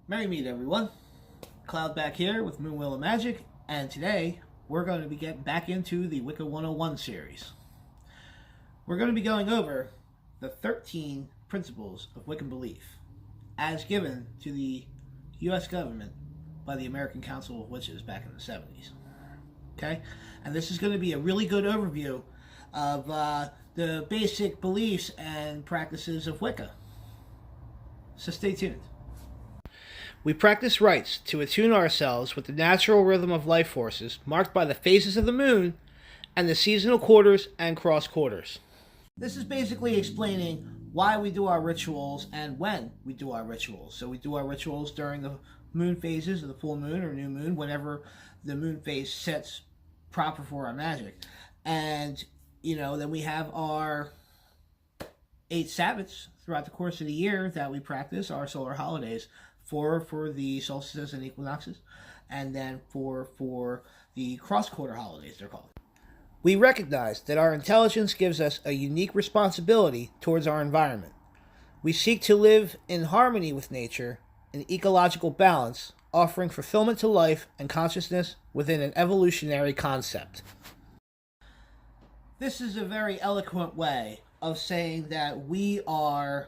Merry meet everyone. Cloud back here with Moon Wheel of Magic, and today we're going to be getting back into the Wicca 101 series. We're going to be going over the 13 principles of Wiccan belief as given to the U.S. government by the American Council of Witches back in the 70s. Okay? And this is going to be a really good overview of the basic beliefs and practices of Wicca. So stay tuned. We practice rites to attune ourselves with the natural rhythm of life forces marked by the phases of the moon and the seasonal quarters and cross quarters. This is basically explaining why we do our rituals and when we do our rituals. So we do our rituals during the moon phases of the full moon or new moon, whenever the moon phase sets proper for our magic. And, then we have our 8 Sabbats throughout the course of the year that we practice, our solar holidays. Four for the solstices and equinoxes, and then four for the cross-quarter holidays, they're called. We recognize that our intelligence gives us a unique responsibility towards our environment. We seek to live in harmony with nature, in ecological balance, offering fulfillment to life and consciousness within an evolutionary concept. This is a very eloquent way of saying that we are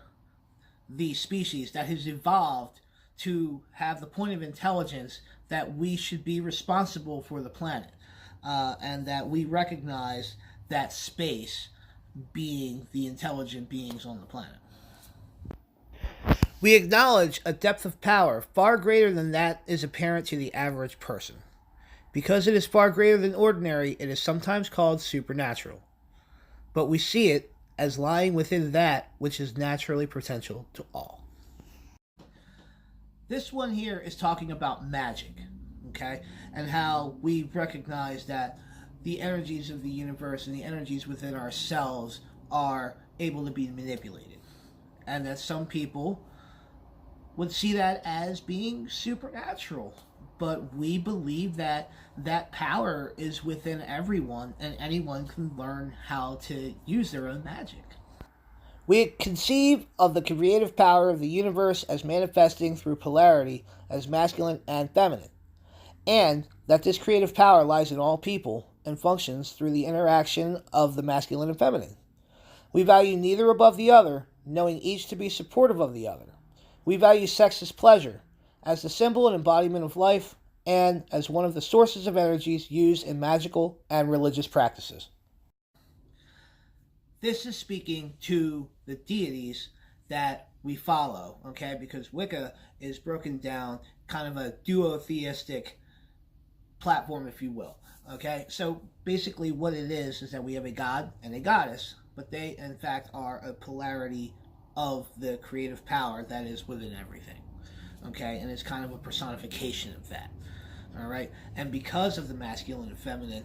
the species that has evolved to have the point of intelligence that we should be responsible for the planet, and that we recognize that space being the intelligent beings on the planet. We acknowledge a depth of power far greater than that is apparent to the average person. Because it is far greater than ordinary, it is sometimes called supernatural. But we see it as lying within that which is naturally potential to all. This one here is talking about magic, okay? And how we recognize that the energies of the universe and the energies within ourselves are able to be manipulated. And that some people would see that as being supernatural. But we believe that that power is within everyone, and anyone can learn how to use their own magic. We conceive of the creative power of the universe as manifesting through polarity as masculine and feminine, and that this creative power lies in all people and functions through the interaction of the masculine and feminine. We value neither above the other, knowing each to be supportive of the other. We value sex as pleasure, as the symbol and embodiment of life, and as one of the sources of energies used in magical and religious practices. This is speaking to the deities that we follow, okay? Because Wicca is broken down kind of a duotheistic platform, if you will, okay? So basically what it is that we have a god and a goddess, but they, in fact, are a polarity of the creative power that is within everything, okay? And it's kind of a personification of that, all right? And because of the masculine and feminine,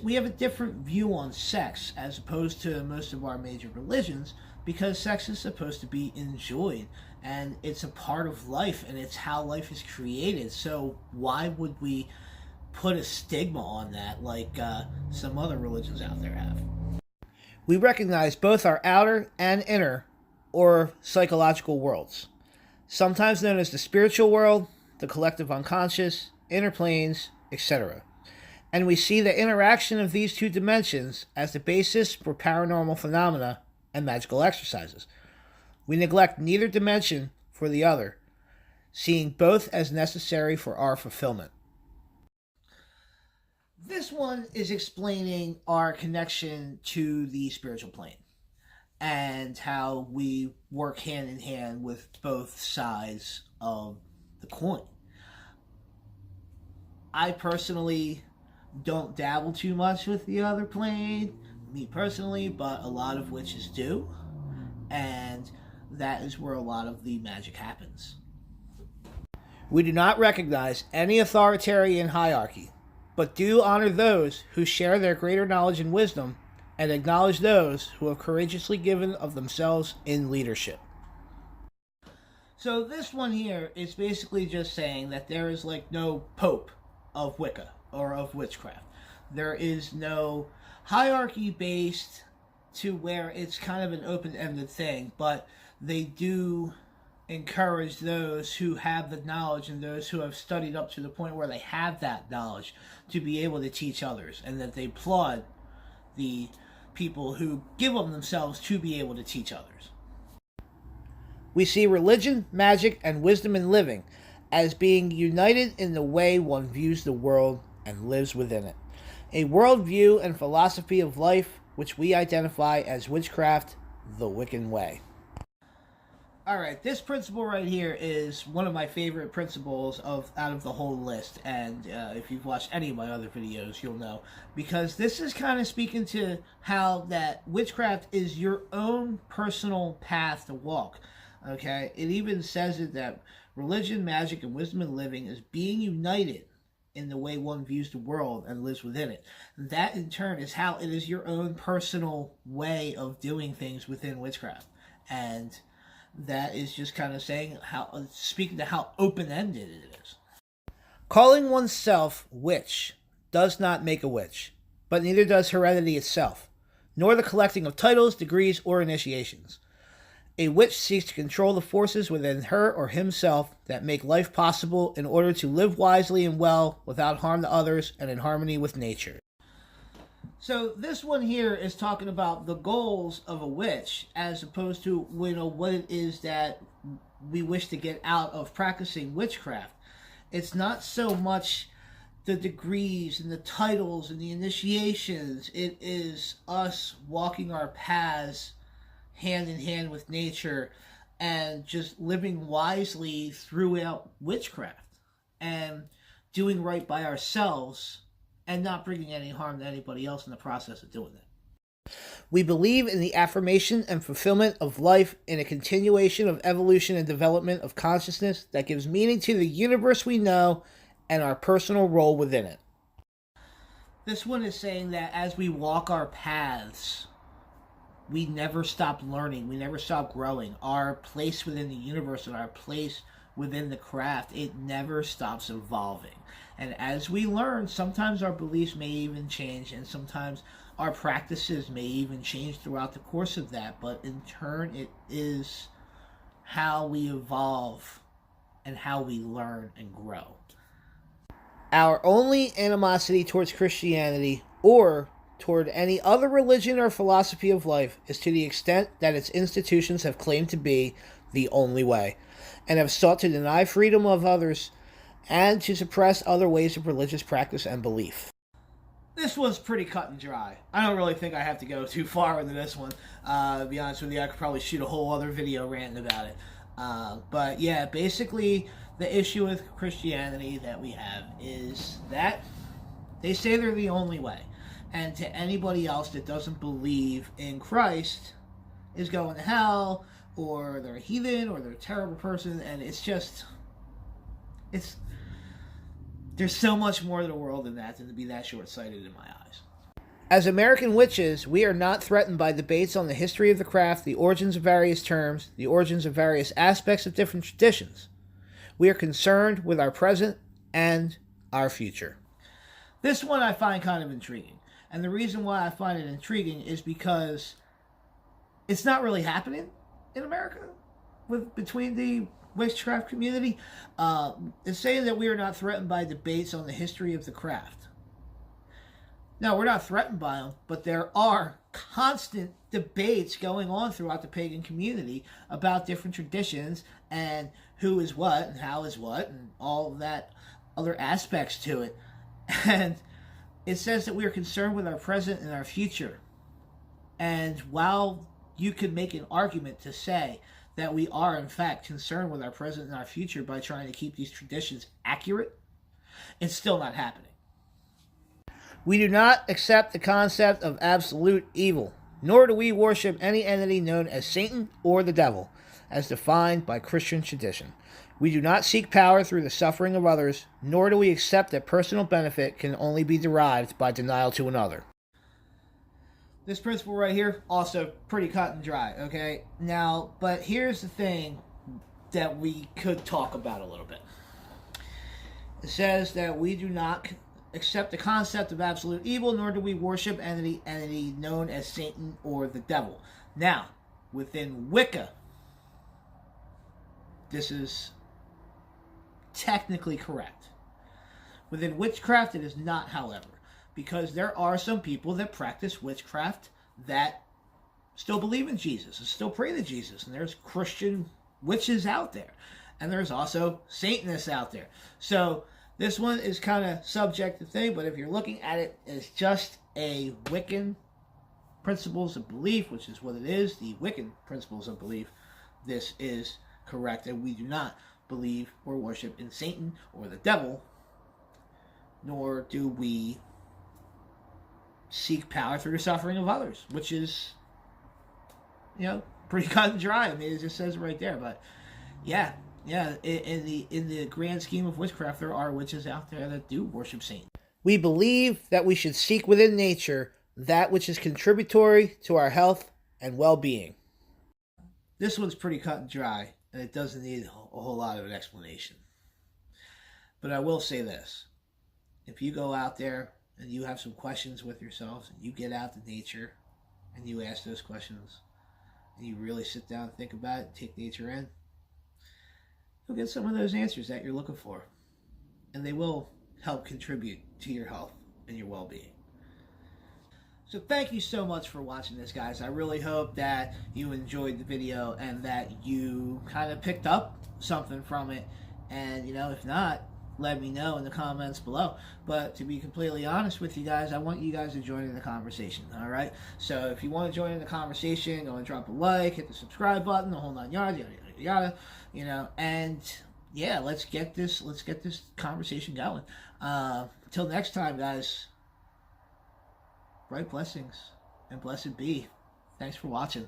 we have a different view on sex as opposed to most of our major religions, because sex is supposed to be enjoyed and it's a part of life and it's how life is created. So why would we put a stigma on that like some other religions out there have? We recognize both our outer and inner or psychological worlds, sometimes known as the spiritual world, the collective unconscious, inner planes, etc. And we see the interaction of these two dimensions as the basis for paranormal phenomena and magical exercises. We neglect neither dimension for the other, seeing both as necessary for our fulfillment. This one is explaining our connection to the spiritual plane and how we work hand in hand with both sides of the coin. I personally don't dabble too much with the other plane, me personally, but a lot of witches do, and that is where a lot of the magic happens. We do not recognize any authoritarian hierarchy, but do honor those who share their greater knowledge and wisdom, and acknowledge those who have courageously given of themselves in leadership. So this one here is basically just saying that there is like no pope of Wicca or of witchcraft. There is no hierarchy based to where it's kind of an open-ended thing, but they do encourage those who have the knowledge and those who have studied up to the point where they have that knowledge to be able to teach others, and that they applaud the people who give of themselves to be able to teach others. We see religion, magic, and wisdom in living as being united in the way one views the world and lives within it. A worldview and philosophy of life which we identify as witchcraft, the Wiccan Way. Alright, this principle right here is one of my favorite principles out of the whole list, and if you've watched any of my other videos, you'll know, because this is kind of speaking to how that witchcraft is your own personal path to walk. Okay, it even says it that religion, magic, and wisdom in living is being united in the way one views the world and lives within it. That in turn is how it is your own personal way of doing things within witchcraft. And that is just kind of saying how, speaking to how open-ended it is. Calling oneself witch does not make a witch, but neither does heredity itself, nor the collecting of titles, degrees, or initiations. A witch seeks to control the forces within her or himself that make life possible in order to live wisely and well without harm to others and in harmony with nature. So this one here is talking about the goals of a witch as opposed to, you know, what it is that we wish to get out of practicing witchcraft. It's not so much the degrees and the titles and the initiations. It is us walking our paths hand in hand with nature and just living wisely throughout witchcraft and doing right by ourselves and not bringing any harm to anybody else in the process of doing it. We believe in the affirmation and fulfillment of life in a continuation of evolution and development of consciousness that gives meaning to the universe we know and our personal role within it. This one is saying that as we walk our paths, we never stop learning. We never stop growing. Our place within the universe and our place within the craft, it never stops evolving. And as we learn, sometimes our beliefs may even change, and sometimes our practices may even change throughout the course of that. But in turn, it is how we evolve and how we learn and grow. Our only animosity towards Christianity or toward any other religion or philosophy of life is to the extent that its institutions have claimed to be the only way, and have sought to deny freedom of others and to suppress other ways of religious practice and belief. This was pretty cut and dry. I don't really think I have to go too far into this one. To be honest with you, I could probably shoot a whole other video ranting about it. But yeah, basically the issue with Christianity that we have is that they say they're the only way. And to anybody else that doesn't believe in Christ is going to hell, or they're a heathen, or they're a terrible person, and it's just, there's so much more to the world than that, than to be that short-sighted in my eyes. As American witches, we are not threatened by debates on the history of the craft, the origins of various terms, the origins of various aspects of different traditions. We are concerned with our present and our future. This one I find kind of intriguing. And the reason why I find it intriguing is because it's not really happening in America between the witchcraft community. It's saying that we are not threatened by debates on the history of the craft. No, we're not threatened by them, but there are constant debates going on throughout the pagan community about different traditions and who is what and how is what and all of that other aspects to it. And it says that we are concerned with our present and our future. And while you could make an argument to say that we are, in fact, concerned with our present and our future by trying to keep these traditions accurate, it's still not happening. We do not accept the concept of absolute evil, nor do we worship any entity known as Satan or the devil, as defined by Christian tradition. We do not seek power through the suffering of others, nor do we accept that personal benefit can only be derived by denial to another. This principle right here, also pretty cut and dry, okay? Now, but here's the thing that we could talk about a little bit. It says that we do not accept the concept of absolute evil, nor do we worship any entity known as Satan or the devil. Now, within Wicca, this is technically correct. Within witchcraft, it is not, however, because there are some people that practice witchcraft that still believe in Jesus and still pray to Jesus, and there's Christian witches out there, and there's also Satanists out there. So this one is kind of subject to thing, but if you're looking at it as just a Wiccan principles of belief, which is what it is, the Wiccan principles of belief, this is correct, and we do not believe or worship in Satan or the devil, nor do we seek power through the suffering of others, which is, you know, pretty cut and dry. I mean, it just says it right there. But yeah, in the grand scheme of witchcraft, there are witches out there that do worship Satan. We believe that we should seek within nature that which is contributory to our health and well-being. This one's pretty cut and dry, and it doesn't need a whole lot of an explanation. But I will say this. If you go out there and you have some questions with yourselves, and you get out to nature, and you ask those questions, and you really sit down and think about it, take nature in, you'll get some of those answers that you're looking for. And they will help contribute to your health and your well-being. So thank you so much for watching this, guys. I really hope that you enjoyed the video and that you kind of picked up something from it. And, you know, if not, let me know in the comments below. But to be completely honest with you guys, I want you guys to join in the conversation, all right? So if you want to join in the conversation, go and drop a like, hit the subscribe button, the whole 9 yards, yada, yada, yada, you know, and yeah, let's get this conversation going. Until next time, guys, bright blessings and blessed be. Thanks for watching.